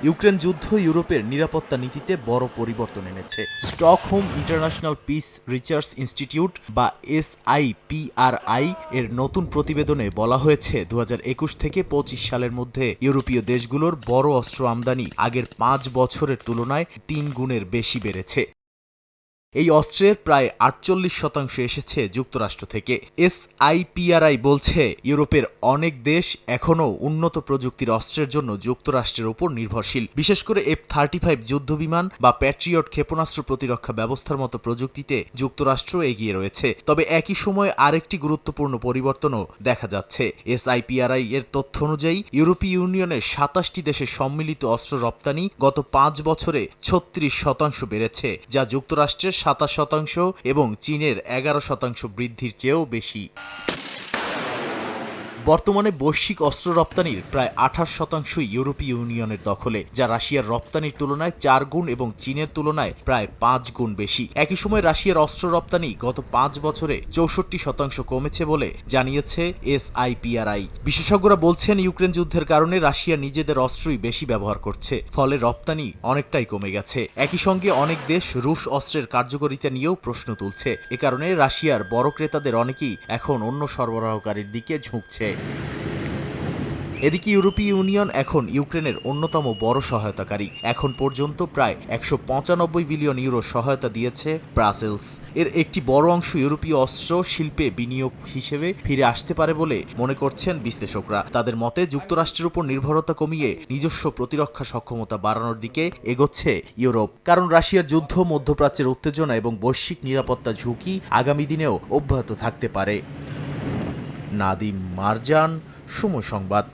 Ukraine যুদ্ধ ইউরোপের নিরাপত্তা নীতিতে বড় পরিবর্তন এনেছে। Stockholm international piece research institute বা SIPRI এর নতুন প্রতিবেদনে বলা হয়েছে 2021 থেকে 25 সালের মধ্যে ইউরোপীয় দেশগুলোর বড় অস্ত্র আমদানি আগের 5 বছরের তুলনায় 3 গুণের বেশি বেড়েছে। এই অস্ত্রের প্রায় 48% এসেছে যুক্তরাষ্ট্র থেকে। SIPRI বলছে ইউরোপের অনেক দেশ এখনও উন্নত প্রযুক্তির অস্ত্রের জন্য যুক্তরাষ্ট্রের উপর নির্ভরশীল। বিশেষ করে F-35 যুদ্ধবিমান বা প্যাট্রিয়ট ক্ষেপণাস্ত্র প্রতিরক্ষা ব্যবস্থার মতো প্রযুক্তিতে যুক্তরাষ্ট্র এগিয়ে রয়েছে। তবে একই সময়ে আরেকটি গুরুত্বপূর্ণ পরিবর্তনও দেখা যাচ্ছে। SIPRI এর তথ্য অনুযায়ী ইউরোপীয় ইউনিয়নের 27টি দেশের সম্মিলিত অস্ত্র রপ্তানি গত 5 বছরে 36% বেড়েছে, যা যুক্তরাষ্ট্রের 27% এবং চীনের 11% বৃদ্ধির চেয়েও বেশি। বর্তমানে বৈশ্বিক অস্ত্র রপ্তানির প্রায় 28% ইউরোপীয় ইউনিয়নের দখলে, যা রাশিয়ার রপ্তানির তুলনায় 4 গুণ এবং চীনের তুলনায় প্রায় 5 গুণ বেশি। একই সময় রাশিয়ার অস্ত্র রপ্তানি গত 5 বছরে 64% কমেছে বলে জানিয়েছে SIPRI। বিশেষজ্ঞরা বলছেন ইউক্রেন যুদ্ধের কারণে রাশিয়া নিজেদের অস্ত্রই বেশি ব্যবহার করছে, ফলে রপ্তানি অনেকটাই কমে গেছে। একই সঙ্গে অনেক দেশ রুশ অস্ত্রের কার্যকারিতা নিয়েও প্রশ্ন তুলছে। এ কারণে রাশিয়ার বড় ক্রেতাদের অনেকেই এখন অন্য সরবরাহকারীর দিকে ঝুঁকছে। এদিকে ইউরোপীয় ইউনিয়ন এখন ইউক্রেনের অন্যতম বড় সহায়তাকারী। এখন পর্যন্ত প্রায় 195 বিলিয়ন ইউরো সহায়তা দিয়েছে ব্রাসেলস। এর একটি বড় অংশ ইউরোপীয় অস্ত্র শিল্পে বিনিয়োগ হিসেবে ফিরে আসতে পারে বলে মনে করছেন বিশ্লেষকরা। তাদের মতে যুক্তরাষ্ট্রের উপর নির্ভরতা কমিয়ে নিজস্ব প্রতিরক্ষা সক্ষমতা বাড়ানোর দিকে এগোচ্ছে ইউরোপ। কারণ রাশিয়ার যুদ্ধ, মধ্যপ্রাচ্যের উত্তেজনা এবং বৈশ্বিক নিরাপত্তা ঝুঁকি আগামী দিনেও অব্যাহত থাকতে পারে। নাদিম মারজান, সময় সংবাদ।